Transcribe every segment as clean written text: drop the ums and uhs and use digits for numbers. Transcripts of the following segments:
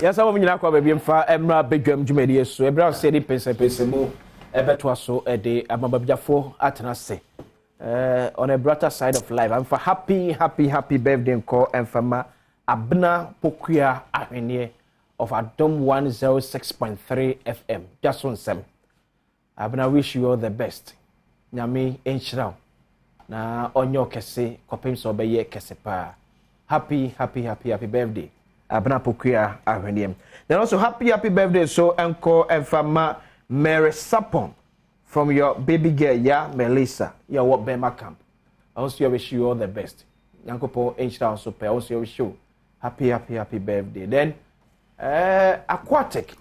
Yes, I want to baby mfa emra Badwam Jumedi so ebra se di Mpensenpensemu ebeto aso ede amababjafo atenase on a brighter side of life. I'm for happy birthday call and for abna pokuya ahwenye of Adom 106.3 FM. Just on some. Abna wish you all the best. Nyame enchira. Na onyo kese kopem so beye kese pa. Happy birthday. Abna pokuya ahwenye. Then also happy birthday so encore and for Mary Sapon from your baby girl, yeah, Melissa, your what Bema camp. I also wish you all the best. Yankopo enchira so pe. I also wish you happy birthday. Then Aquatic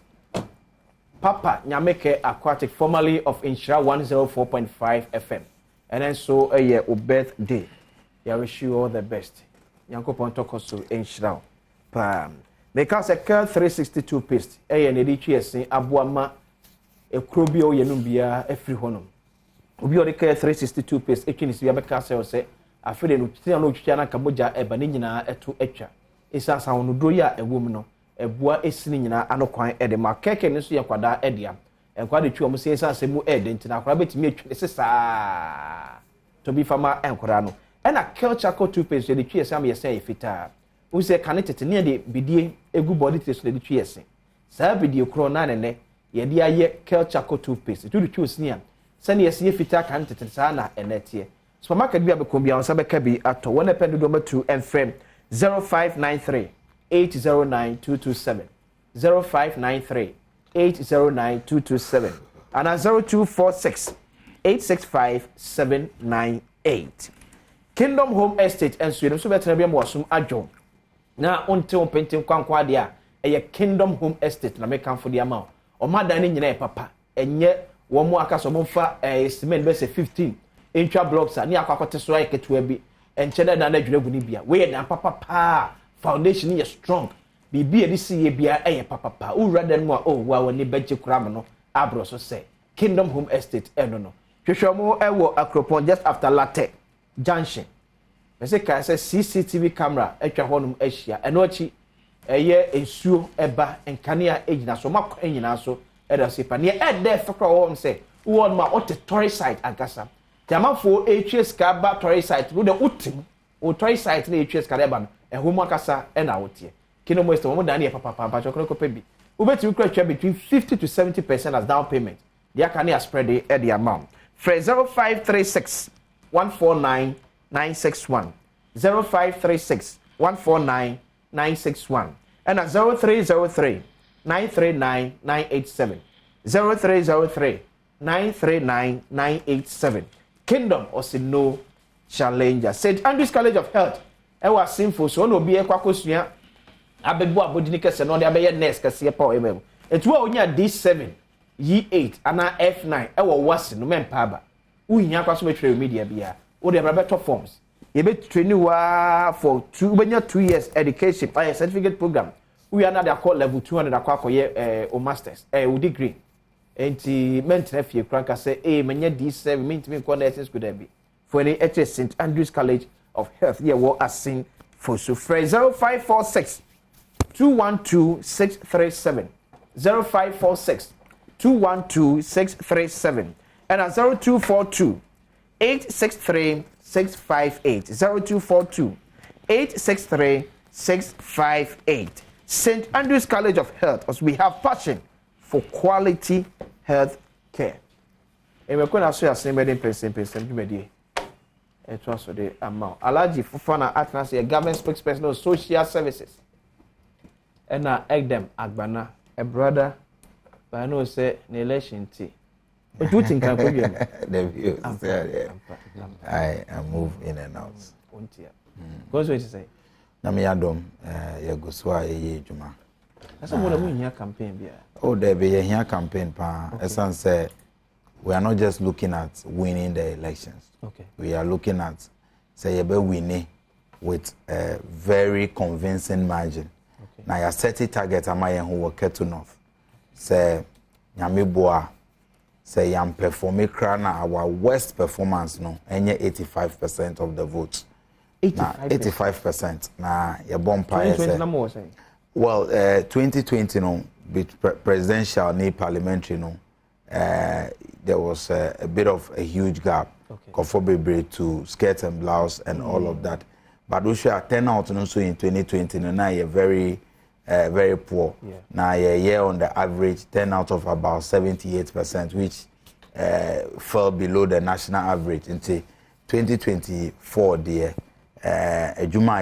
Papa Nyameke Aquatic, formerly of Inshira 104.5 FM. And then so a year birthday. I wish you all the best. Yankopon Tokosu Inshira. Pam. Because a curl 362 paste. A and EDTS Abuama a crobio yenumbia a free honum. Ubio the care 362 paste. A kin is Yabaka say, I feel no Chana Kabuja a banina a two etcher. It's as I want to do ya a woman. Ebua esini nyina anokwan edema keke ne so yakwada ediam enkwa de twa mo se sa semu ed na akwa betimi atwa sesa to be farmer enkora no e na culture co toothpaste de twa sam yesa efita wo se kanetete ne de bidie egu body test de twa yesa sa bidie kro na ne ye de aye culture co toothpaste to de twa sini a sa ne yesa efita kanetete sa na enetie supermarket bi abekombia on sa beka bi ato wona pendodo matu enfrem 0593 809-227 0593-809-227 and 0246-865-798. Kingdom Home Estate and Sweden so better be wasum Adom. Na until painting kwankwa dia a Kingdom Home Estate na make for the amount. O ma dan nyina papa enye wo mu aka so mo fa cement be 15 inch blocks ani akwakote so ayeketua bi enchede na na dwere gu ni bia we na papa pa foundation is strong. Bibi edisi ye bia eye papa. Ura den mo wa woni beje kuram no abro so say Kingdom Home Estate no. Hwehwemo ewo Akropon just after Latte Junction. Me say ka say CCTV camera etwa honum ahia. Eno achi eye ensuo eba enkanea egina so makọ enyina so eda sepa ne ede fekra wo say wo ma ote tourist site agasa. Jamafo HS ka ba tourist site wo de utim o tourist site na HS ka eba no ehoma kasa na wotie kino mo mo dan ye papa chokro ko pebi ubeti kra twa between 50 to 70% as down payment dia can ya spread the amount for 0536 149 961 0536 149 961 and 0303 939 987 0303 939 987 Kingdom Osino Challenger St. Andrews College of Health ewa sinful so no bi ekwakosua abebu abodini kese no de abeye nurse kese pa emem etu a onya D7 E8 ana F9 ewa wase no mempa aba uhia kwaso metre media bia wo de better forms ye be train wa for 2 years education by certificate program we are now they call level 200 akwakoye o masters o degree enti mentre fie kranka say menye D7 mentimi ko nursing school there be for the HS St. Andrews College of Health here what are seen for so 0546 212 637 0546 212 637 and 0242 863 658 0242 863 658 St. Andrews College of Health as we have passion for quality health care. And we're going to say Mpensenpensemu it was the amount. Alaji Fufana Atlas, a government spokesperson of social services. And now Adom Agbana, a brother, but I know say an election tea. But you think I'm going to I move in and out. What's what to say? Nami Adom, Yagoswa, Juma. That's what I'm here campaign. Oh, there be a here campaign, pa. As I said, we are not just looking at winning the elections. Okay. We are looking at say winning with a very convincing margin. Okay. Now your set target am I who work to north. Say nyame boa say yam perform our worst performance no any 85% of the votes. 85%. 85%. Na your bomb pie say Well, 2020 no, presidential and parliamentary no, there was a bit of a huge gap. Okay. To skirt and blouse and all of that. But we should turnout also in 2020 no, now you're very poor. Yeah. Now you're on the average turnout of about 78%, which fell below the national average until 2024 there. Juma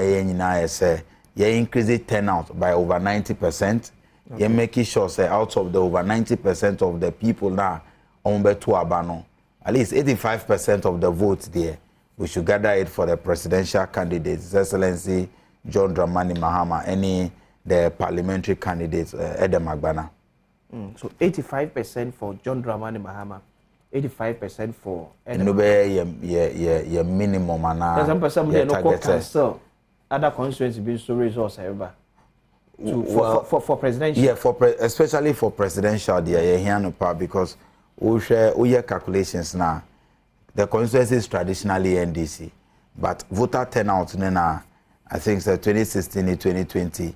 you increase turnout by over 90%. Okay. You're making sure say out of the over 90% of the people now on to Abano, at least 85% of the votes there, we should gather it for the presidential candidates, His Excellency John Dramani Mahama, the parliamentary candidates, Adom Agbana. So 85% for John Dramani Mahama, 85% for yeah, minimum and cancel other constituencies being so resource ever. For presidential. Yeah, especially for presidential, because we share calculations now. The constituency is traditionally NDC, but voter turnout now, I think so 2016 and 2020,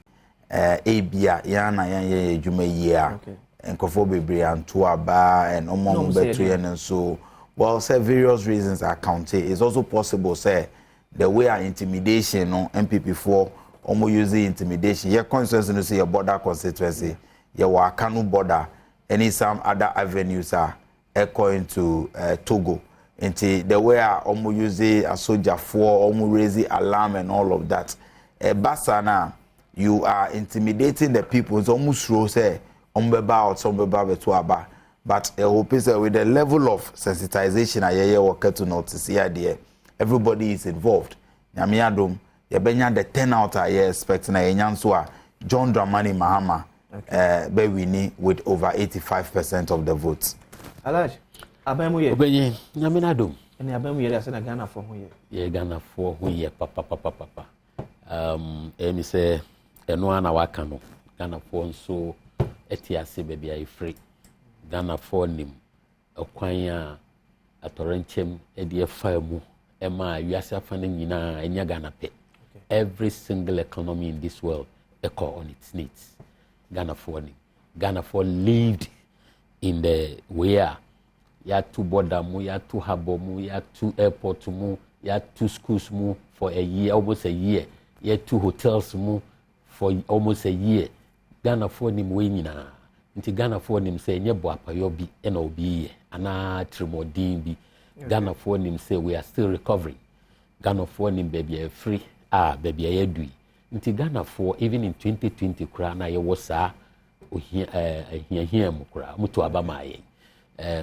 ABA, Yana Jume year, and Kofo Bebre and Tuaba and Omon Betrian and so. Well, say various reasons are counted. It's also possible, say, the way our intimidation, MPP4, almost using intimidation. Your constituency, say your border constituency, your Wakanu border, any some other avenues are echoing to Togo. Into the way I almost using a soldier for, almost raising alarm and all of that. Basana, you are intimidating the people. It's almost true, say, Ombeba or Sombeba Betuaba. But I hope with the level of sensitization I work to notice here, everybody is involved. Nyame Adom, Benya the 10 out I expecting John Dramani Mahama be winning with over 85% of the votes. Alaj, Abemu ye. Obenye, Nyame Adom. Any Abemu ye say na Ghana for who ye? Ye Ghana for who ye papa. Emi say eno ana waka no. Ghana for nso etiase baby I free. Ghana for nim okwan a atorenchem e de fa mu e ma wiase afane nyina enya Ghana pe. Every single economy in this world echo on its needs. Ghana for lived in the where ya two border mu, ya two harbor mu, ya two airport mu, ya two schools mu for a year, almost a year. Ya two hotels mu for almost a year. Ghana for nim we nyina. Nti Ghana for nim say nye bo apayo bi e na obi ye ana trimodin bi. Ghana for nim say we are still recovering. Ghana for nim baby free. Baby I do. Nti Ghana for even in 2020 kra na ye wosa ohia mu kra mutu abama ye.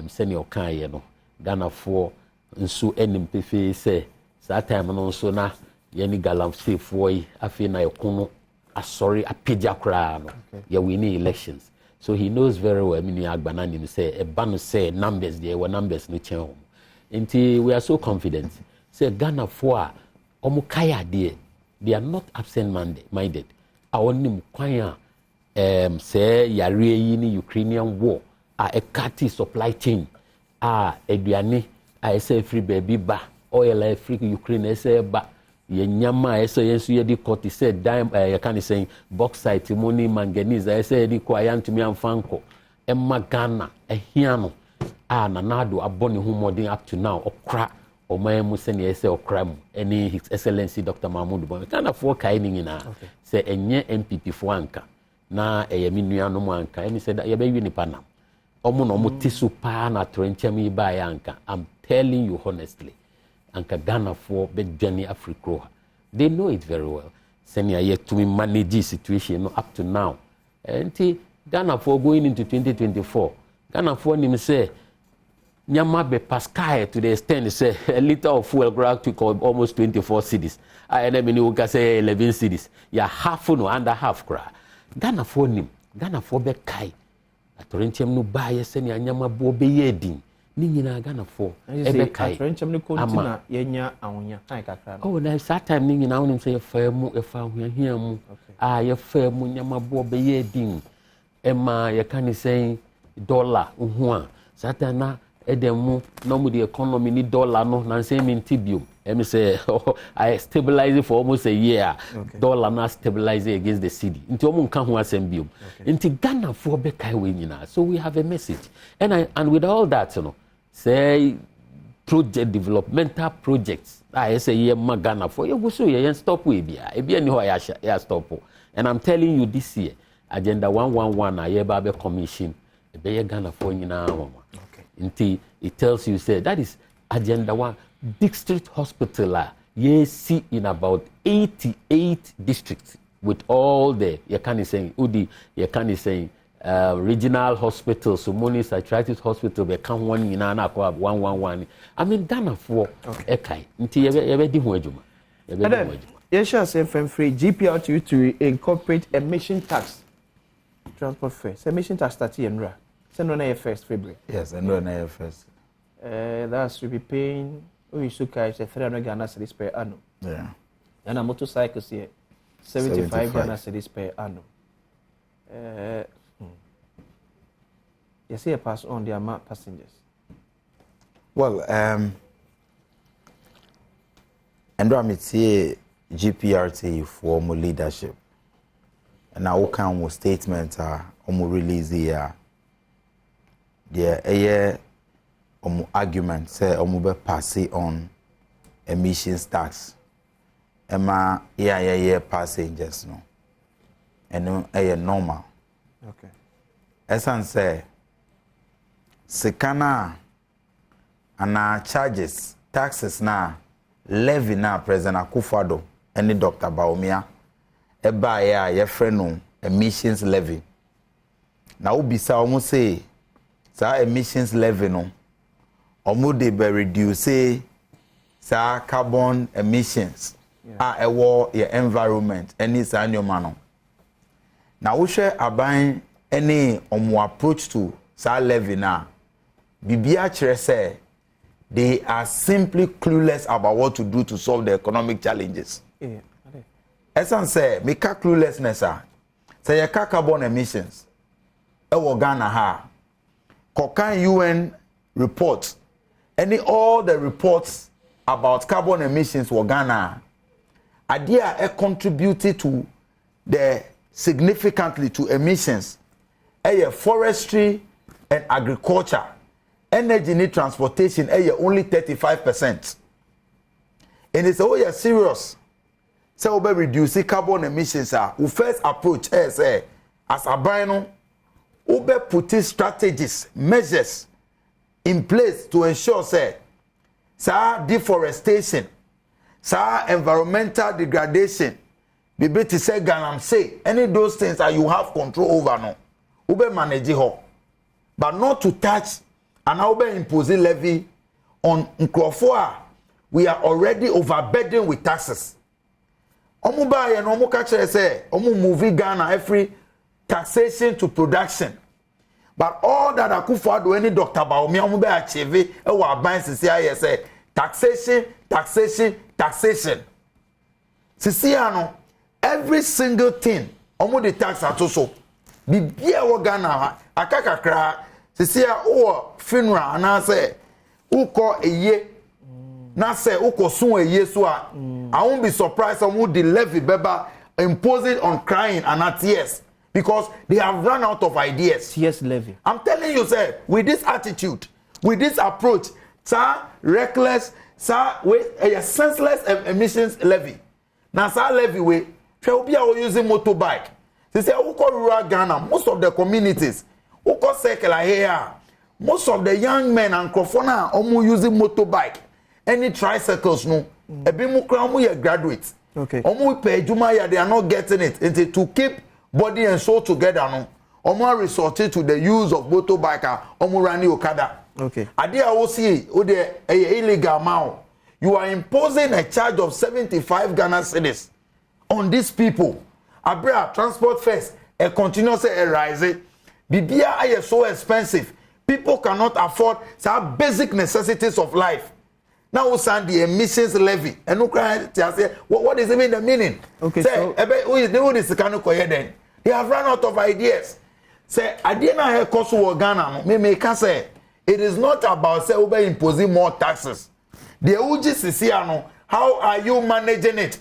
Seni okan ye no. Ghana for nso enim pefe say sa time no nso na ye ni galam safe boy afi na ekono asori apija kra no. Ye win elections. So he knows very well mini agbana nim say e ba no say numbers there were numbers no chen hom. Nti we are so confident. Say Ghana for Omukaya de, they are not absent-minded. Our nim kwanya say yare yini Ukrainian war, a kati supply chain, eduane, say free baby ba, oil free Ukraine say ba, ye nyama say yensu ye di koti say dime you can say bauxite, money, manganese, say di kwayan to me amfanko, Emma Ghana, hiano, nanado aboni humodin up to now, okra. Omaye museni ese okram any His Excellency Dr. Mahmoud Bawumia kana for kai ni nyina se enye MPP fo anka na eye minua no mu anka emi se da ye be wi nipa nam omo no mo tisu pa na trenchem yi ba ya anka. I'm telling you honestly anka Ghana for be journey Africa they know it very well senior ye to manage situation no up to now enti Ghana for going into 2024 Ghana for nim say Nyama be pascal to the extent say a liter of fuel grab to almost 24 cities. I mean say 11 cities. Ya half no under half cra. Ghana for nim. Ghana for be kai. Atorenchem no buy say nyama bo be yedin. Ni nyina Ghana for e be kai. Atorenchem no kontina yenya ahonya kan kakra. Oh na that time ni nyina wonim say fa mu e fa ahonya mu. Ye fa mu nyama bo be yedin. E ma ye kan say dollar uhu a. Satana Edemu no mu the economy ni dollar no na say minti biom Let me say, I stabilize it for almost a year. Okay. Dollar now stabilize it against the city. Into omun kan ho assembium. Into Ghana for be kai we nyina. So we have a message. And with all that, say project developmental projects. I say ye ma Ghana for you go so ye stop we bia. E bia ni ho ya stop. And I'm telling you this year, agenda 111 aye ba be commission. E be ye Ghana for nyina mama. Okay. It tells you say that is agenda 1 district hospital ye see in about 88 districts with all the regional hospitals, so money psychiatrist hospital be can one in na 111. I mean Ghana for ekai nti ye be di ho adwuma ye sure say free GPR to incorporate emission tax transport fare. So emission tax start here nra say no na your first February. Yes, and no na your first. That's we be paying Uisuka is 300 Ghana cedis per annum. Yeah. And a motorcycle here 75 Ghana cedis per annum. You see a pass on the amount passengers. Well, and I'm see GPRT for more leadership. And now come with statements release the argument say be pass on emissions tax. Emma passengers no. And normal. Okay. Esan say sekana ana charges taxes na levy na President Akufo-Addo any Dr. Baumia eba ye friend no emissions levy. Na obisa omo say sa emissions levy no omo dey be reduce sa carbon emissions ewo your environment any sa nyoma no. Na wo hwe aban any approach to sa levy na bibia kire say they are simply clueless about what to do to solve the economic challenges. Yeah. Esan say make cluelessness say your carbon emissions Ghana ha Kokan UN reports all the reports about carbon emissions were Ghana idea contributed to the significantly to emissions forestry and agriculture energy and transportation only 35%. And it's serious so we reduce carbon emissions we first approach as a bino we put strategies measures in place to ensure say deforestation environmental degradation Bibi to say Ganam say any of those things that you have control over no ube manage ho but not to touch and ube impose levy on nkrofo we are already overburdened with taxes omu ba ye no omu ka kire say omu move Ghana every taxation to production but all that Akufo-Addo any Dr. Baumia omu be achieve e wa ban sisi aye say taxation sisi ano every single thing omo the tax atoso bibia wo Ghana akakakra sisia o funeral na say uko eye na say uko sun eye so I won't be surprised omo the levy beba imposing on crying and tears because they have run out of ideas. Tears levy. I'm telling you say with this attitude with this approach sir reckless sir with a senseless emissions levy na sir levy we Obi are using motorbike. They say rural Ghana, most of the communities, circle here, most of the young men and crofona omu using motorbike. Any tricycles no. Ebi mu kra omu ye graduates. Okay. Omu pay juma ya they are not getting it. It's to keep body and soul together no. Omu are resorted to the use of motorbike omu rani okada. Okay. Ade a wo see o de illegal now. You are imposing a charge of 75 Ghana cedis on these people. Abra transport fares continuously rising. Bibia are so expensive. People cannot afford some basic necessities of life. Now we send the emissions levy. And what is even the meaning? Okay, say, so they have run out of ideas. Say, I didn't have cost to Ghana. Me say it is not about say imposing more taxes. The UGCC How are you managing it?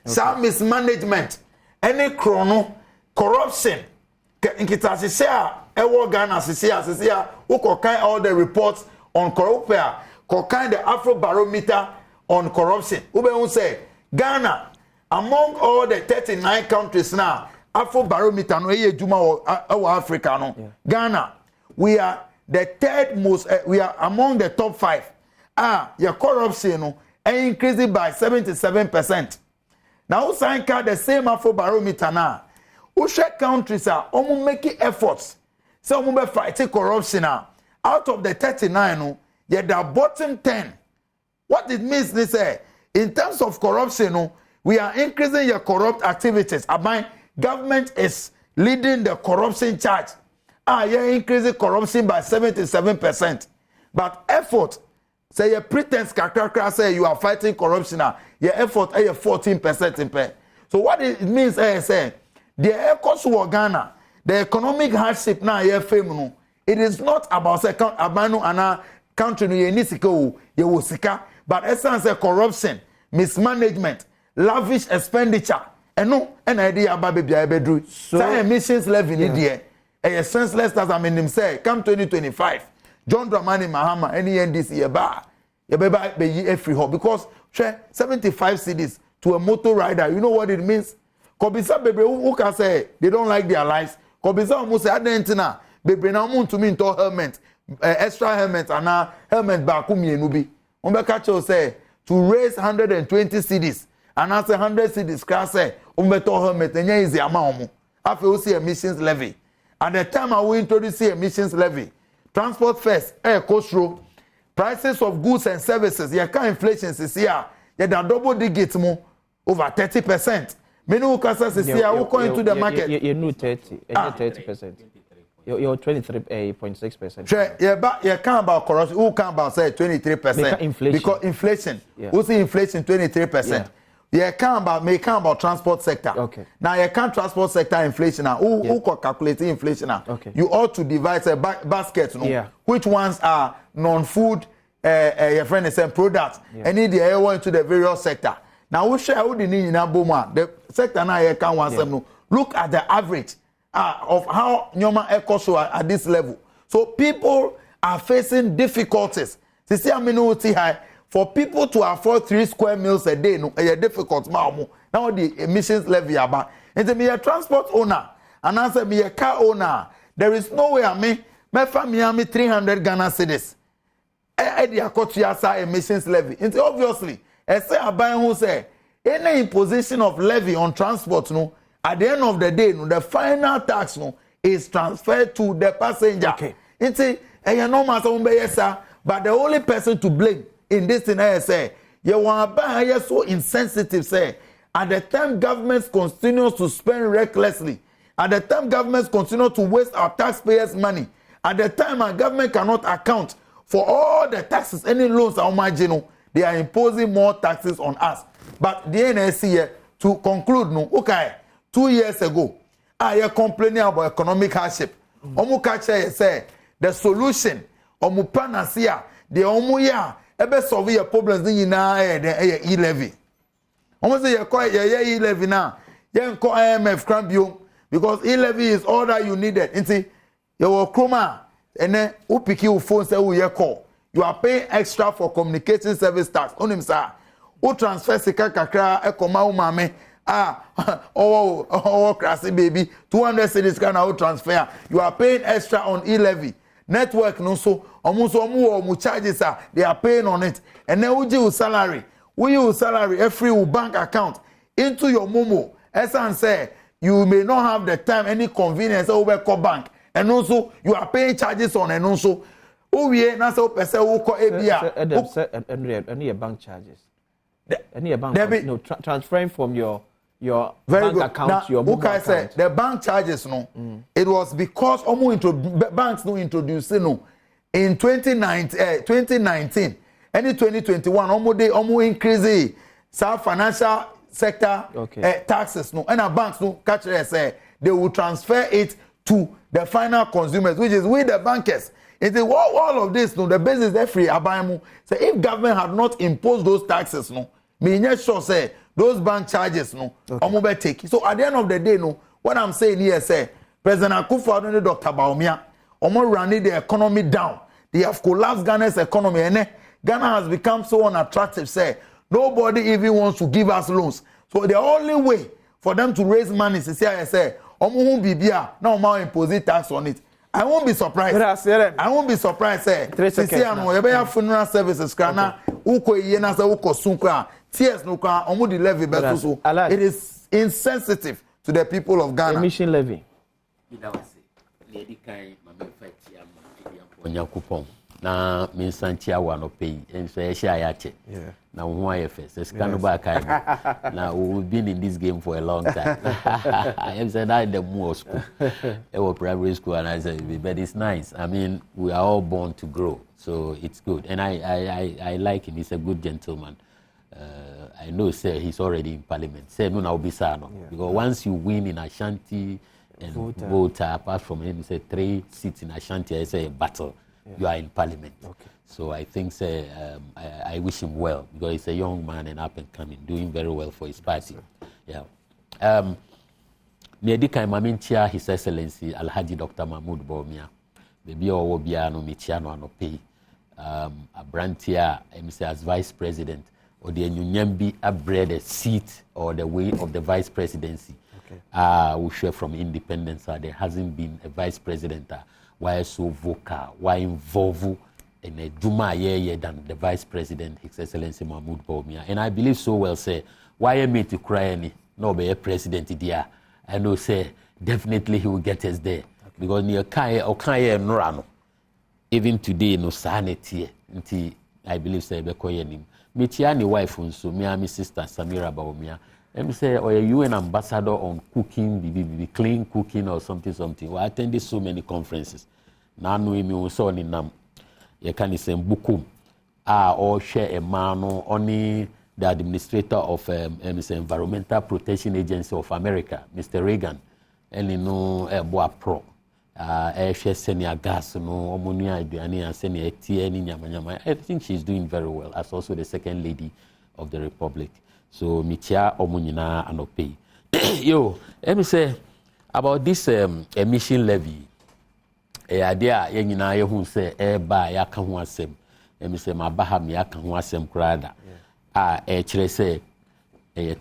Some mismanagement, any chrono, corruption. Nkita sisi a ewo Ghana sisi a ukokai all the reports on corruption, kokai the Afro barometer on corruption. Ube say Ghana among all the 39 countries now, Afro barometer no eye juma o Africa no. Ghana, we are the third most. We are among the top 5. Your corruption no increased by 77%. Now Sanka the same Afro barometer now. Ushe countries are almost making efforts. So we fighting corruption now. Out of the 39, no, the bottom 10. What it means is in terms of corruption, no, we are increasing your corrupt activities. My government is leading the corruption charge. You're increasing corruption by 77%. But effort, say your pretense say you are fighting corruption now. Your effort is 14% in pay. So what it means is the cost of Ghana, the economic hardship now it is not about abanu and country no yenisiko yewosika, but essence corruption, mismanagement, lavish expenditure. And idea about baby bedru. So emissions levy in there. A senseless as I mean him say come 2025. John Dramani Mahama any NDC yeba be free home because 75 cedis to a motor rider. You know what it means? Kobisa baby who can say they don't like their lives. Kobisa almost say adentina baby na mun to me into helmet, extra helmet and helmet back umienu bi. Catch say to raise 120 cedis and as 100 cedis class say umbeto helmet enya easy amount. After we see emissions levy. At the time I will introduce the emissions levy, transport first, cost road, prices of goods and services. You can inflation this year. You da double digits more over 30%. Many who can say this year who go into the market. You know 30%. You're 23.6%. Sure, yeah, but you can't about corruption. Who can about say 23%? Inflation. Because inflation. Who see inflation 23%? You can't about transport sector. Okay. Now you can't transport sector inflation. Who calculate inflation? Okay. You ought to divide a basket. No? Yeah. Which ones are non-food? Your friend is saying products. And need the air into the various sector. Now we share who the need in Aboma. The sector now you can't want no. Look at the average of how Nyoma Ecoso are at this level. So people are facing difficulties. See how many high. For people to afford 3 square meals a day, no, a difficult now. Now the emissions levy about. And to me a transport owner, and answer me a car owner. There is no way I mean, my family 300 Ghana cedis. Emissions levy. And obviously, I say a buyer who say any imposition of levy on transport, no, at the end of the day, no, the final tax no is transferred to the passenger. Okay. It's a normal, but the only person to blame in this thing I say, you want to so insensitive say, at the time governments continue to spend recklessly, at the time governments continue to waste our taxpayers' money, at the time our government cannot account for all the taxes, any loans are marginal, they are imposing more taxes on us. But the NSC, to conclude, no, okay, 2 years ago, I complaining about economic hardship. Omukache say the solution, panacea, the omuya. Ebe solve your problems in e-levy. Almost say you e-levy now. You call IMF cramp because e-levy is all that you needed. You see, your chroma and then who pick your phone say who you call. You are paying extra for communication service tax. On him sir. Who transfer sika kakra ekoma umame crazy baby 200 cedis can now transfer. You are paying extra on e-levy. Network no so almost charges they are paying on it, and then we use salary every bank account into your momo. As I say, you may not have the time any convenience over call bank, and also you are paying charges on, and also we na so person who call ABA any bank charges any bank no transferring from your very bank good. account Now, to your mobile account. Say, the bank charges no it was because banks no introduce no in 2019 any 2021 almost increase some financial sector taxes no and our banks no catch it say they will transfer it to the final consumers, which is we the bankers. It is all of this no the basis is free abayamu. So if government had not imposed those taxes no me not sure say those bank charges no omo be take. So at the end of the day no, what I'm saying here say President Akufo-Addo and Dr. Bawumia omo running the economy down. They have collapsed Ghana's economy and Ghana has become so unattractive say nobody even wants to give us loans. So the only way for them to raise money is say omo hu bibia na omo impose tax on it. I won't be surprised. I won't be surprised. Say, funeral services. Tears no levy. It is insensitive to the people of Ghana. Emission levy. Na minsantia wa no pay enso e share ya che na wo ho ayefes scan ba kai na we've been in this game for a long time. I am said that the more school our primary school and I said but it's nice. I mean we are all born to grow, so it's good, and I like him. He's a good gentleman. I know say he's already in parliament. Say no na obisa no because once you win in Ashanti and voter apart from him say 3 seats in Ashanti, I say a battle. You are in parliament. Okay. So I think I wish him well because he's a young man and up and coming, doing very well for his party. Yeah. Niedika Mamintia, His Excellency Alhaji Dr. Mahmoud Bawumia. Baby or Wobiano Michiano Anope. Abrantia, as Vice President, or the Nyambi abred a seat or the way of the Vice Presidency. Okay. We share from independence. There hasn't been a Vice President. Why so vocal? Why involve in a Duma than the Vice President, His Excellency Mahmoud Bawumia? And I believe so well, say, why am I to cry any? No, be a president there. I know, say, definitely he will get us there. Okay. Because near Kaya or Kaya and Norano, even today, no sanity, until I believe, say, Bekoyanim. Michiani wife, so me and my sister Samira Bawumia. Let me say, or you an ambassador on cooking, clean cooking or something. We attended so many conferences. Now we saw in Nam. You can say Bukum. Or share a man only the administrator of Environmental Protection Agency of America, Mr. Reagan. And you know, Boa Pro. Share senior gas, no ammonia, and senior TN. I think she's doing very well as also the second lady of the Republic. So mitia omunyina anope. Yo, let me say about this emission levy. Idea yenyina ye hu say ba ya ka ho asem. Let me say mabaha me ya ka ho asem krada. Kire say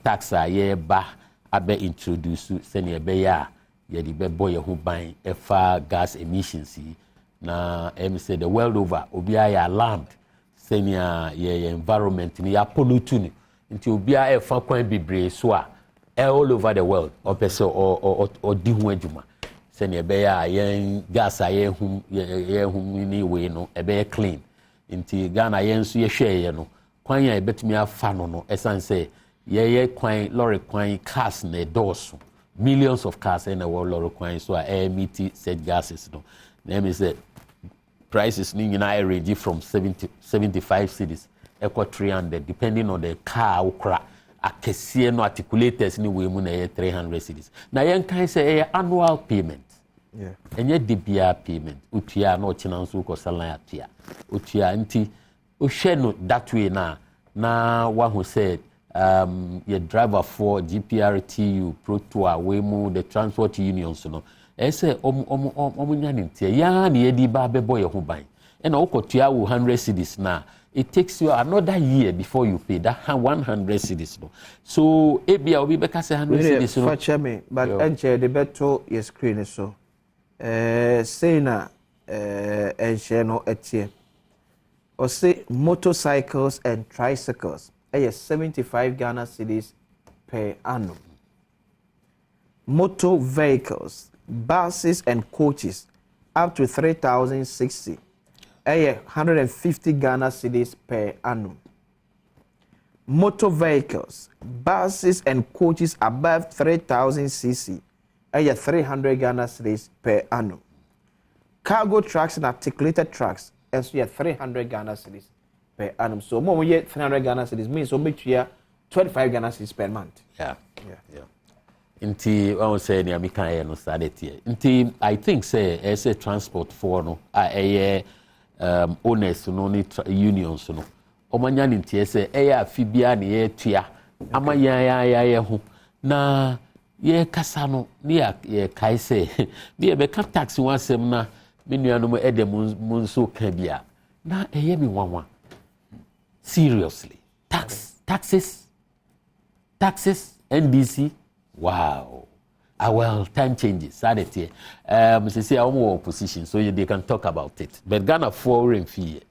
tax a ye ba abe introduce se ne be ya ye di be boy ho ban efa gas emissions na let me say the world over obi ya alarmed se ne ye environment ni ya pollute until be a kwan bibre so all over the world or person or di hu adwuma se ne be ya yen gas a yen hum ni we no e be clean until Ghana yen so ye hwe ye no kwan ya betumi afa no esan say ye kwan lorry kwan cars na doors millions of cars in the world lorry kwan so emit said gases no let me say prices ni nyina range from 75 cedis equal 300 depending on the car ukra akese no articulators ni we mu na 300 cedis na yen kan say annual payment enye debia payment utua na ochina nso ko salary atua utua nti o hwe no that way na wahu said your driver for GPRTU Pro Tour we mu the transport unions no say nya ntie ya na yedi ba bebo ye ho ban and okotua 100 cedis na it takes you another year before you pay that 100 cedis no so ebia obi beka say 100 cedis no facha me but enche the beto your screen so say na enche no etie or say motorcycles and tricycles 75 Ghana cedis per annum. Motor vehicles, buses and coaches up to 3,060 150 Ghana cedis per annum. Motor vehicles, buses and coaches above 3,000 cc 300 Ghana cedis per annum. Cargo trucks and articulated trucks 300 Ghana cedis per annum. So more we 300 Ghana cedis means so make sure 25 Ghana cedis per month. Yeah. Inti I was saying I can no started here. Inti I think say as a transport for no owners no ni unions no omanya ne ntie se eya afibia ne ye tua ama ya ho na ye kasa no ne ye kai se ne be ka tax wansem na me nuanom Adom munso ka bia na eye mi wanwa seriously taxes NDC wow well time changes sanity say our opposition so they can talk about it but Ghana foreign fee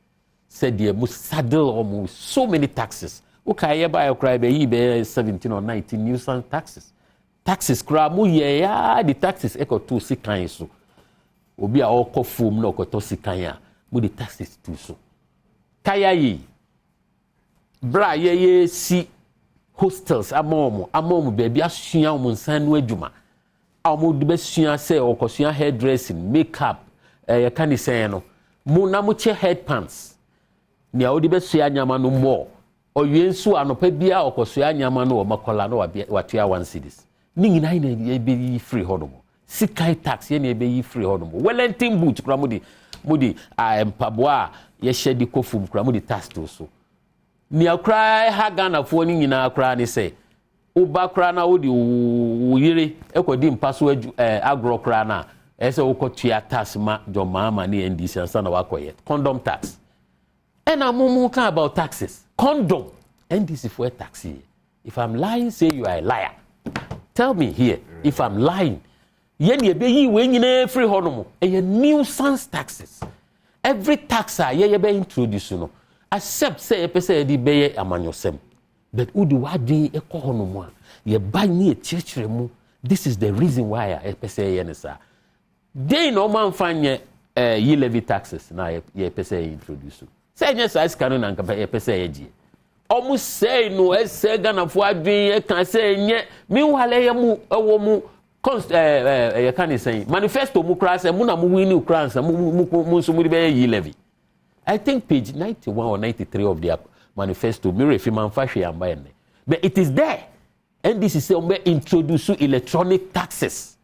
said they must saddle almost so many taxes okay buy cry be 17 or 19 nuisance taxes kra mu ye ya the taxes e ko to sikan so obi a okofom na okoto sikan ya mu the taxes too so kaya yi bra ye si hostels amom baby asua mo nsan no adwuma amo de besua say okosua hairdressing makeup ye kan say no mu na mu che headpants ne a odi besua nyama no mo oyensu anopa bia okosua nyama no makola no watua 1 cedis ni nyina ina be free hodomo sikai tax ye na be yi free hodomo Wellington boot kura mudi mpaboa ye shedi kofum kura mudi tax to so ni akra ha Ghana fo ni nyina akra ni say uba kra na wodi uyire ekodi mpaso agro kra na ese ukotua tax ma jomama ni NDC ansa na wakoye condom tax and amumu kan about taxes condom NDC for a taxi if I'm lying say you are a liar tell me here if I'm lying yen ye be yi we nyina free honomo e nuisance taxes every taxer ye be introduce no accept say pese di be amanyosem but udi wadin e ko honomo a ye ba ni e chirchire mu this is the reason why I pese ye ne sa dey no man fanye ye levy taxes na ye pese introduce say nye sa iska no na nka ye pese ye ji almost say no ese Ghana fo adwin e kan say nye meanwhile ye mu ewo mu you can say manifesto mu kra say mu na mu win ukra say mu so mu be ye levy I think page 91 or 93 of the manifesto me refi man fa hwe amba ene but it is there and this is say we introduce electronic taxes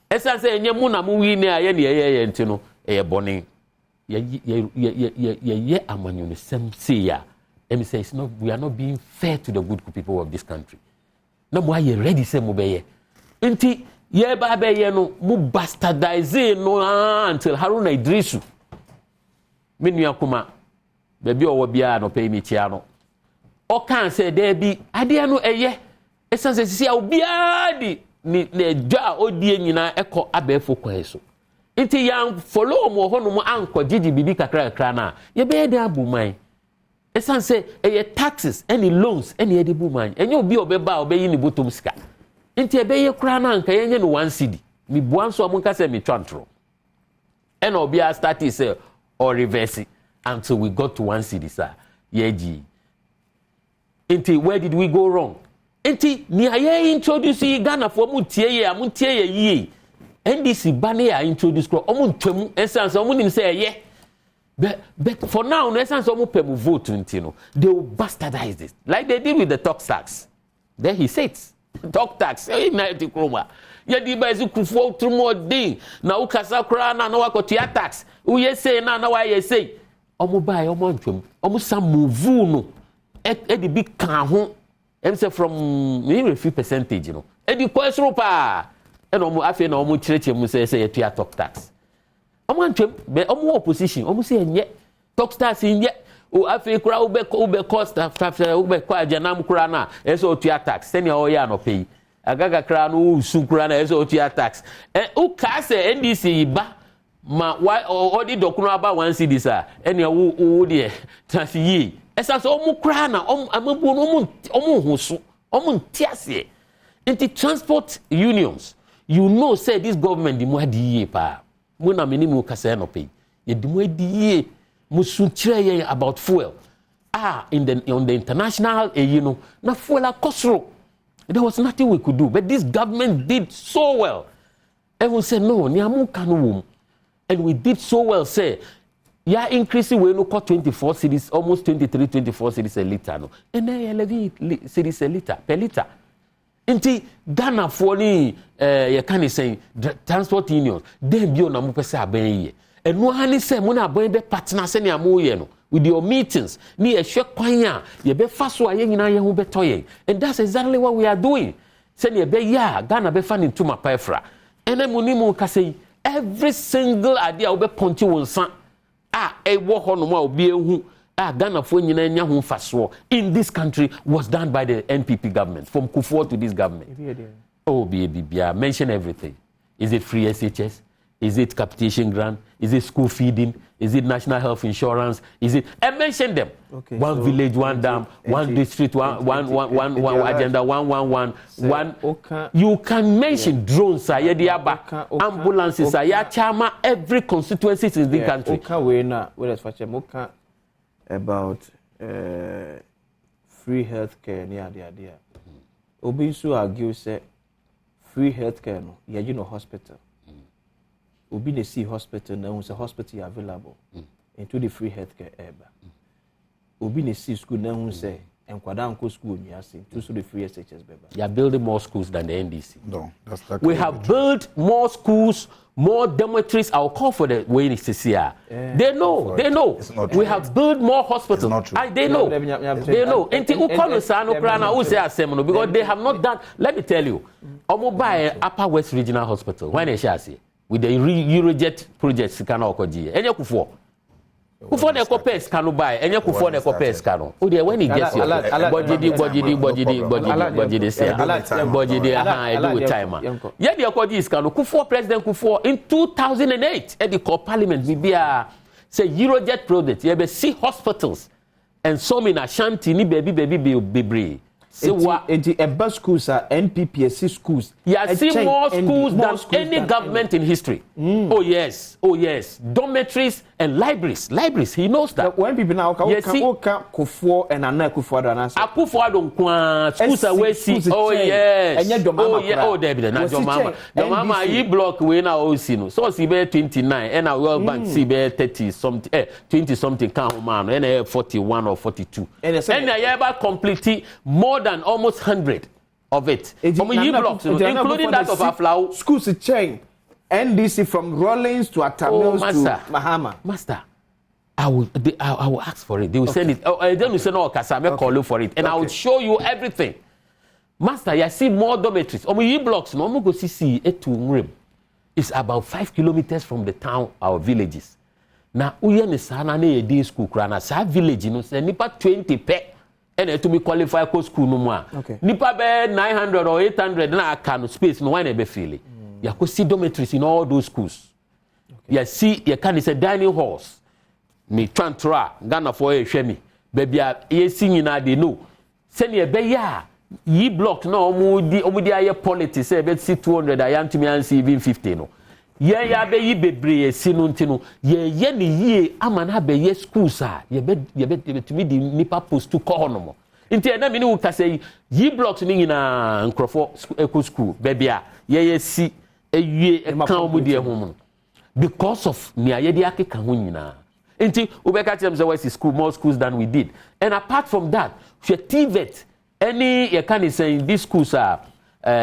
esa say nye mu na mu win a ye ne ye ntino e boni ye amanyo ne sem say ya and say it's not we are not being fair to the good people of this country na mo aye ready say mo be ye nti ye ba be ye no mu bastardize no until Haruna Idrisu menu akoma baby owo bia no pay me chia no o kan say there be ade no eye esanse sisi a obia di ni dwa odie nyina ekọ abefo kwan so nti yan follow mo ho no mo anko gigi bibi kakra na ye be dey abuman esanse eye taxes any loans any ede buman enye obi obeba obeyi ni botom sika nti ebeye kra na nka yenye no 1 cedi mi buanso amunka se mi twantro and obia start say or reverse until we got to 1 cedi sir yeji nti where did we go wrong nti ni aye introduce Ghana for mu tie ye yi NDC bane ya introduce kro omu ntwemu essence omu nim say ye but for now no essence omu pem vote nti no they will bastardize this like they did with the talk tax there he says talk tax na ti kroma ye di ba ezi kufo trumo din na ukasa kra na wakotua tax uye say na wa ye say omu bai omu ntwem omu sam move no e di big kan ho em say from nearly 3% no e di kwesro pa e no omu afi na omu chireche mu say ye tua talk tax omu ntwem be omu opposition omu say enye talk tax enye o afi kura ube cost after ube kwa ajanam kura na eso otua tax senia o ya no pay agaga kura no usu kura na eso otua tax u ka se NDC ba ma why odi dokuno aba 1 cedi sa enia wo de tax yi esa so omu kura na amabu no omu husu omu ntiase into transport unions you know say this government di mu adi pa mu na menimu ka se no pay ye di mu adi musunchire about fuel on the international na fuel akosro there was nothing we could do but this government did so well everyone said no ni amuka no wom and we did so well say ya increasing we no cost 24 cedis almost 24 cedis a liter no and then levy cedis a liter per liter nti Ghana for ni you can say transport unions dem bio na mo pese aban ye enu ha ni se mo na aban be partner se ni amoye no with your meetings. Ni ehwe kwan a ye be fa so a ye nyina ye ho beto ye. And that's exactly what we are doing. Say ye be ya Ghana be fa ni ntuma paefra. Ene munimu ka say every single idea we be ponti wonsa e wo ho no ma obi ehu Ghana for nyina nya ho faso in this country was done by the NPP government from Kufuor to this government. Oh baby, mention everything. Is it free SHS? Is it capitation grant? Is it school feeding? Is it national health insurance? Is it? And mention them. Okay, one so village, one dam, one district, one agenda, 111, one. You can mention drones, ambulances, chama every constituency in the country. About free healthcare near the idea. Obisu argue say free healthcare no, you know hospital. Obi the see hospital now is a hospital available into the free healthcare area. Obi the see school now say and Kwadanko school me asking to the free SHS beba. You are building more schools than the NDC. No, that's not. We have built more schools, more dormitories. I'll call for the way it's here. They know. They know. We have built more hospitals. They know. They know. Because they have not done. Let me tell you, Omobai Upper West Regional Hospital. When they shall say with the Eurojet project, Sikano Okoji, and Yakufor. Kufuor the copes cannot buy, and you Kufuor the copes cannot. Oh, dear, when he gets your body, I do with timer. Yet the Okoji cannot. Kufuor, President Kufuor, in 2008, at the Parliament, we be a say Eurojet project, you have see hospitals, and some in Ashanti, ni baby. So what? Bus schools are NPPSC schools. Yeah, see more schools than any government in history. Oh yes, dormitories and libraries. He knows that. When people now Kufuor and Anna Kufuor don't schools are where see. Oh yes. Oh David, now your mama ye block we now see no. So see be 29 and our World Bank see be 30 something 20 something count man and 41 or 42. And I ever complete more than almost 100 of it. Blocks, including that of Aflau. Schools chain. NDC from Rollins to Atamils to Mahama. Master, I will ask for it. They will send it. Then we say no, Kasame call you for it, and I will show you everything. Master, you see more dormitories. Blocks. No, go see it It's about 5 kilometers from the town, our villages. Now, we are sana ne day school. Krana sa village, say nipa 20 pe. And to be qualified for school no more. Nipa be 900 or 800 na can space no one be feel. You could see dormitories in all those schools. You see, you can say dining halls. Me trantra Ghana for a shemi. Baby, you singing na they know. Send ye be ya. Ye block no omudi aye politics say be see 200 I am to me and see even 50 no. Ye be yi bebre sinu ntinu. Ye ni ye amana be ye schools ah. Ye be to me the nipa post to call no. Inti na me ni wo ka say ye blocks ni na nkrofo school baby a ye see because of Inti Ubeka was school, more schools than we did. And apart from that, TVET, any you can say these schools are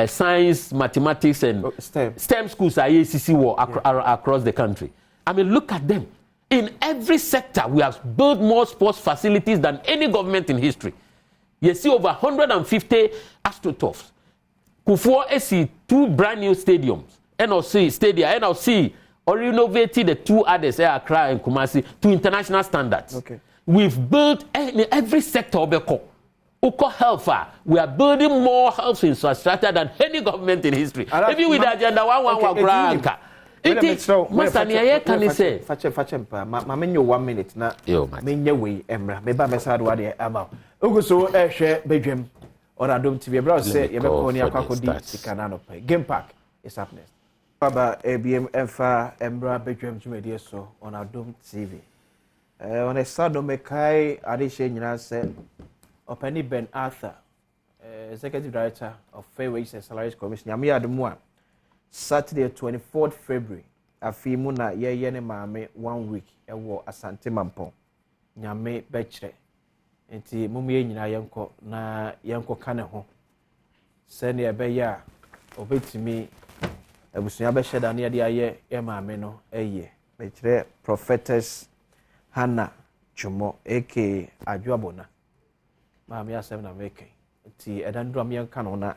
science, mathematics, and STEM schools are ACC across the country. I mean, look at them. In every sector, we have built more sports facilities than any government in history. You see over 150 astroturfs. Kufuor see 2 brand new stadiums. NLC or renovated the 2 others, Accra and Kumasi, to international standards. We've built in every sector of the Uko health, we are building more health infrastructure than any government in history. Even with the agenda 111 Master Niaye can say Mamenyo 1 minute na menye we emra meba mesado wade ama oguso ehwe bedwem on Adom TV bro say ye be ko ni akakodi sikana no pay game park is happening baba ABM efa emra bedwem tumedie so on Adom TV on a sado mekai adishe nyina say Openi Ben Arthur executive director of Fairways and Salaries Commission yami ademu a Saturday 24th February afimu na ye ne maame 1 week ewo Asante Mampong nyame bechre enti mumiye nyina yenko na yenko kane ho sene ebeya obetimi abusunya be sheda na ye aye ye maame no eye bechre prophetess Hannah Chumo aka Adwabona maame asem na make ti edandro am yanka no na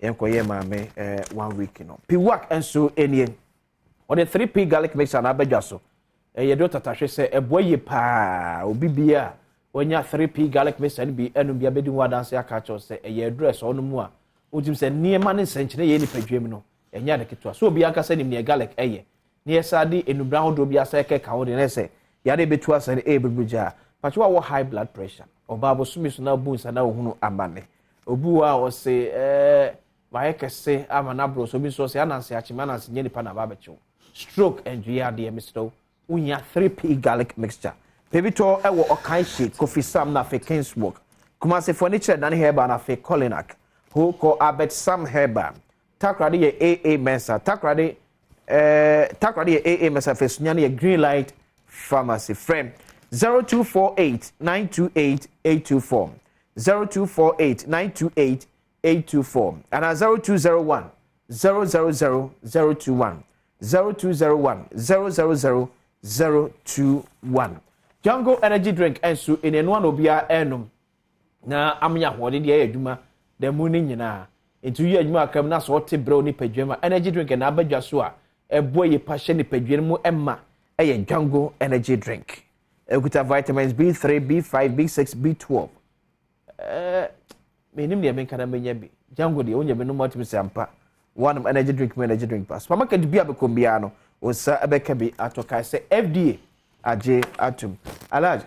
yenkoye maame 1 week no piwak enso enien o the 3p garlic mixer na abadwa so ye do tatahwe se eboye pa obi bia onya 3p garlic mixer bi enu bia bedi wadanse aka cho se ye address onu mu a otim se niema ne nsenkyene ye ni padwam no enya de ketwa so obi aka se ni garlic eye ne yesade enubra hodo bia se ke ka ho de ne se yade betu asane bebuja pacho wa high blood pressure obabo sumi so na bu sana ohunu amane obu a o se waye kese amana bro so bi so se ananse achima nanse nye nipa na ba becho stroke and yade misto unya 3p garlic mixture pebito ewo okan sheet coffee sam na fe kingswork kuma se furniture dan herba na fe colinac ho ko abet sam herba takrade ye aa mensa takrade ye aa mensa fe sunya ye green light pharmacy frame 0248928824 0248928824 and 0201 000021 0201 000021 Jungle energy drink ensu in enu an obia enum na amnya hode de adwuma da mu ni nyina entu yi adwuma akam na so te bro ni padwama energy drink na abadwa so a ebo yi pa hye ni padwan mu emma eye Jungle energy drink ekuta vitamins B3 B5 B6 B12 menim de men kana menya bi Jungle de onya me no motim sampa one energy drink pass supermarket bi abekombia no osa abeka bi atoka se FDA aje atum alaj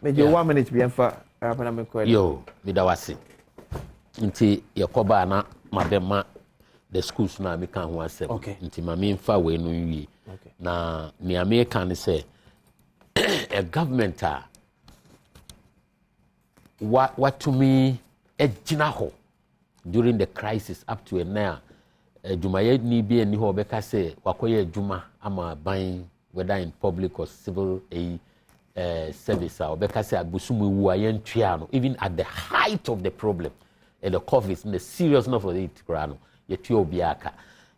meje 1 minute bi enfa apana me ko yo bidawase nti yakoba na mabema the schools na me kan ho asem nti ma me mfa we no wi na ni America ne say a government what to me ejina ho during the crisis up to now jumaye ni bi eni ho beka say wakoye juma ama ban whether in public or civil service or beka say agbosumu wu ayentua no even at the height of the problem and the COVID and the seriousness of it grano yetua obiaka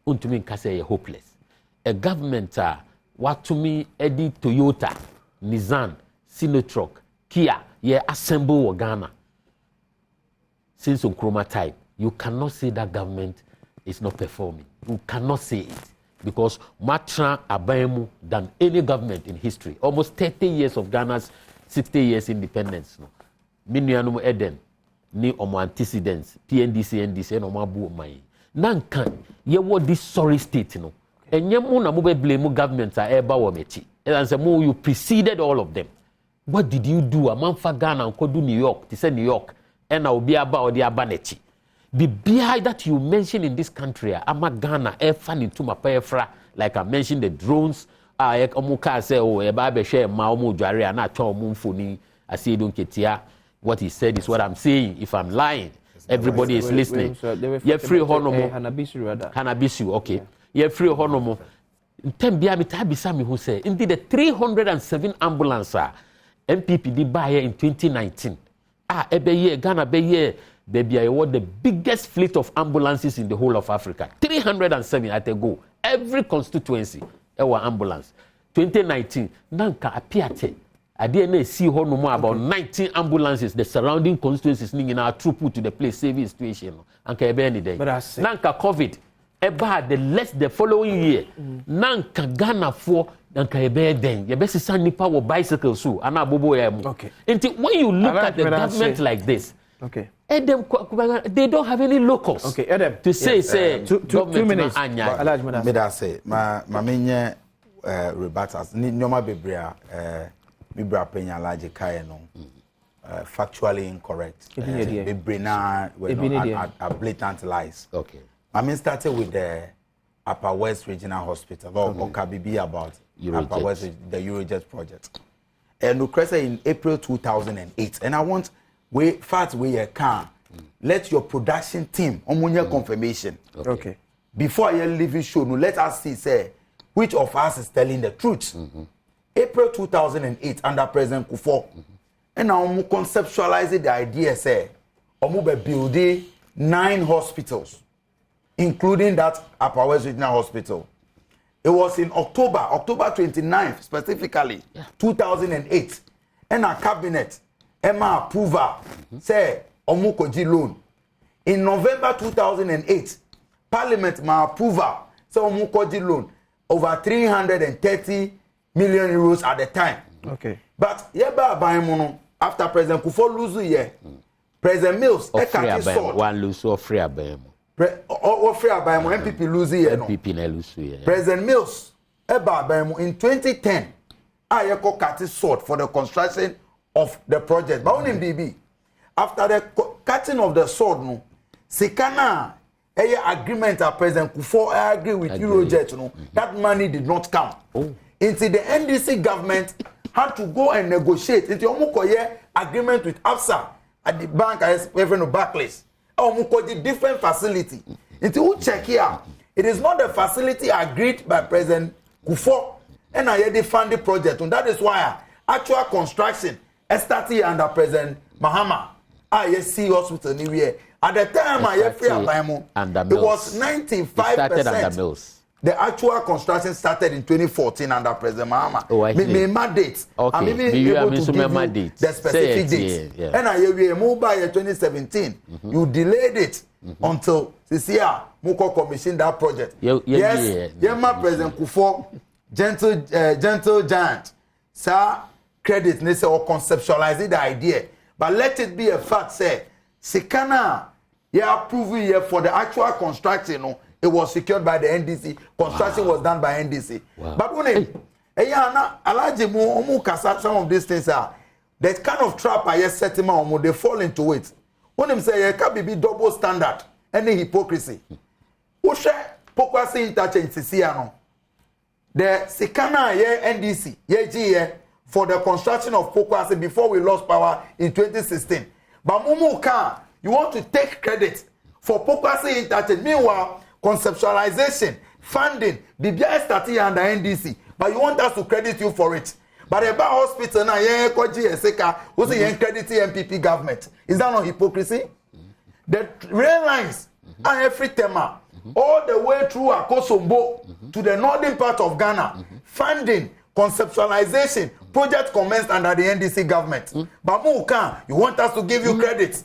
untumi nka say hopeless a government what to me edi Toyota Nissan Sinotruk Kia ye assemble Ghana since Nkrumah time you cannot say that government is not performing. You cannot say it because Matra Abayemu than any government in history. Almost 30 years of Ghana's 60 years independence. No, Minuanum Eden, ni omo antecedents, PNDC, NDC, no mabu mai. Nankan, ye what this sorry state no. And ye mo na mo be blame governments are eba wamechi. And say mo you preceded all of them. What did you do? Amanfa Ghana and do New York. They say New York. And I will be about the abanechi. The behind that you mention in this country, ama Ghana, fan into my payfra, like I mentioned the drones, omuka say, oh, a baby share maumu jari, and not mumfuni, I see don't get here. What he said is what I'm saying. If I'm lying, everybody is listening. You're free honomo. Hanabisu, okay. You're free honomo. Tembia mitabisami who say, indeed, the 307 ambulance MPPD buy in 2019. Ebe ye, Ghana be ye. Baby, I want the biggest fleet of ambulances in the whole of Africa. 307 at a go. Every constituency, our ambulance. 2019, Nanka apiate. I didn't see no more about 19 ambulances. The surrounding constituencies in our throughput to the place saving situation. Anka ebe any day. Nanka COVID. Eba the following year. Nanka Ghana for Nanka ebe den. You best send nipa with bicycles so. Ana bobo emu. Okay. And when you look at the government like this. Okay. Adom, they don't have any locals. Okay, Adom. To say, yes, say, 2 minutes. Me da say, ma menye rebatters. Nyoma bebrea, bebrea penya large kaya no. Factually incorrect. Bebre na a blatant lies. Okay. I mean, started with the Upper West Regional Hospital. Or Kabibi about Upper West, the Eurojet project. And Ukraine in April 2008. And I want. We fast we can let your production team on confirmation. Okay. Before your living show, no, let us see say which of us is telling the truth. April 2008 under President Kufuor, and now we conceptualize the idea say we be building 9 hospitals, including that Upper West Regional Hospital. It was in October 29th specifically, 2008. and a cabinet Emma approval say omukoji loan. In November 2008, Parliament ma approval say omukoji loan over 330 million euros at the time. Okay. But yeba abayemono after President Kufuor lose here, President Mills ekati sword. One lose or free abayemo. Or free abayemo MPP lose here. MPP na lose here. President Mills eba abayemo in 2010 ayeko kati sword for the construction of the project. But only BB after the cutting of the sword no sikana agreement at President Kufuor agree with Eurojet no that money did not come. Until the NDC government had to go and negotiate until omukoye agreement with AFSA at the bank as even Barclays. Omukoye different facility. Until we check here, it is not the facility agreed by President Kufuor and I had fund the project, and that is why actual construction started under President Mahama. ISC hospital new year. At the time I free it was 95%. The actual construction started in 2014 under President Mahama. Oh, I see. My date. Okay. I'm even able to give you the specific date. Yeah. And I moved by 2017. You delayed it until this year. Muko commissioned that project. Yes, President Kufuor, gentle giant. Sir, credit necessary or conceptualizing the idea. But let it be a fact, say, Sikana, approving here for the actual construction, you know, it was secured by the NDC. Construction was done by NDC. Wow. But when some of these things are that kind of trap I set him on, they fall into it. When him say, can be double standard, any hypocrisy. Ushe pokwasi interchange CCano. The Sikana NDC, GE, for the construction of Pokwasi before we lost power in 2016. But Mumu Khan, you want to take credit for Pokwasi interchange. Meanwhile, conceptualization, funding, BBI started under NDC, but you want us to credit you for it. But about hospital now, who's the credit MPP government? Is that not hypocrisy? The rail lines are every tema, all the way through Akosombo to the northern part of Ghana, funding, conceptualization, project commenced under the NDC government. But Mukan, you want us to give you credit.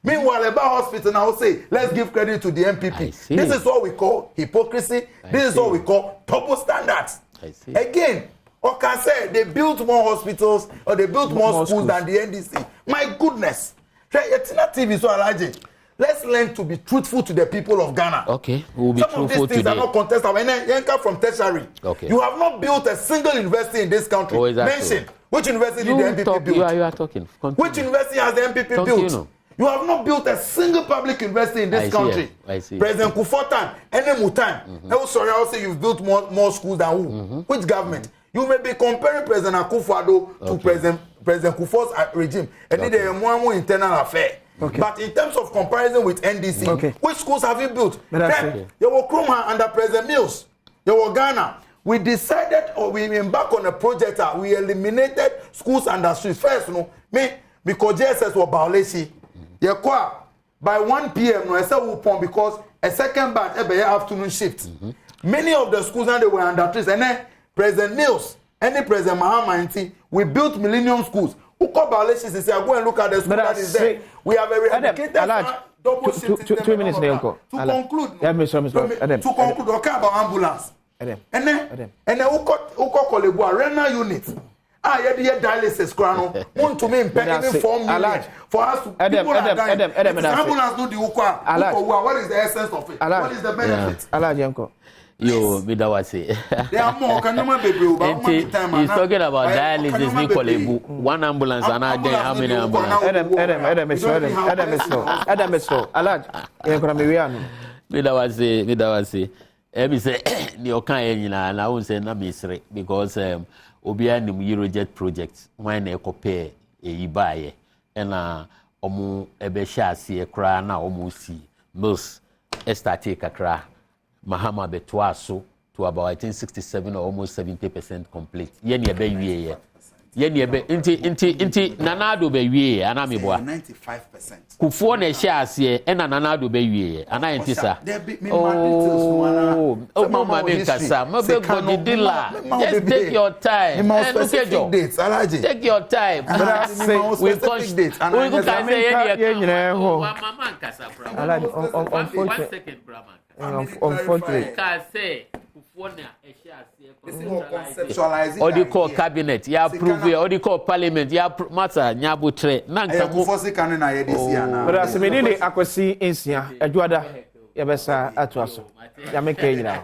Meanwhile, about hospital now say, let's give credit to the MPP. This is what we call hypocrisy. This is what we call double standards. Again, or can say they built more hospitals or they built more schools than the NDC. My goodness. It's not TV so allergic. Let's learn to be truthful to the people of Ghana. Okay, we'll be truthful today. Some of these things are not contestable. And then Yenka from tertiary. Okay. You have not built a single university in this country. Mention which university did the MPP build? You are talking. Continue. Which university has the MPP built? You have not built a single public university in this country. I see. President Kufuor and Mutan. Sorry, I'll say you've built more schools than who? Which government? You may be comparing President Akufo-Addo to President Kufuor's regime. And it's a more internal affair. Okay. But in terms of comparison with NDC, which schools have you built? You were Krumah under President Mills. You were Ghana. We decided, or we embarked on a project that we eliminated schools under streets. First, because JSS were Baoleshi. By 1 p.m. no, I said because a second batch every afternoon shift. Many of the schools now they were under trees. And then President Mills, any President Mahama, we built Millennium schools. Who call Baoleshi say, go and look at the school that is there. We have a rehabilitated double shift. 2 minutes, To conclude, okay about ambulance. And then who call Kolebua renal unit. Yeah, dialysis crown. Want to me pay even 4 million for us to ambulance do the ukwa. What is the essence of it? What is the benefit? Yo, Midawasi. There are more. Can you he's talking about dialysis. Nicolebu. One ambulance and I did how many ambulances? Adam is so. Midawasi. Every say, you can't, and I won't say no mystery because Obia nim Eurojet project when they compare a buy and omu ebesha see a cry now almost see most estate kakra Mahama betwa so to about 1967 or almost 70% complete. Yen ye be ye ne be inti nanado be wie ana me boa 95%. Kufuo na ehye ase e na nanado be wie ana entisa mama be kasa ma be godidila just take your time and look at you take your time we push date and we go can say ye nyina ho mama kasa brother on second brother unfortunately ka say kufuo na ehye ase conceptualize or the call cabinet ya approve or the call parliament ya matter nyabutre na nkamu force kan na ye dey see ana but as me ni akwasi ensia adwada ya besa atoaso ya make nyina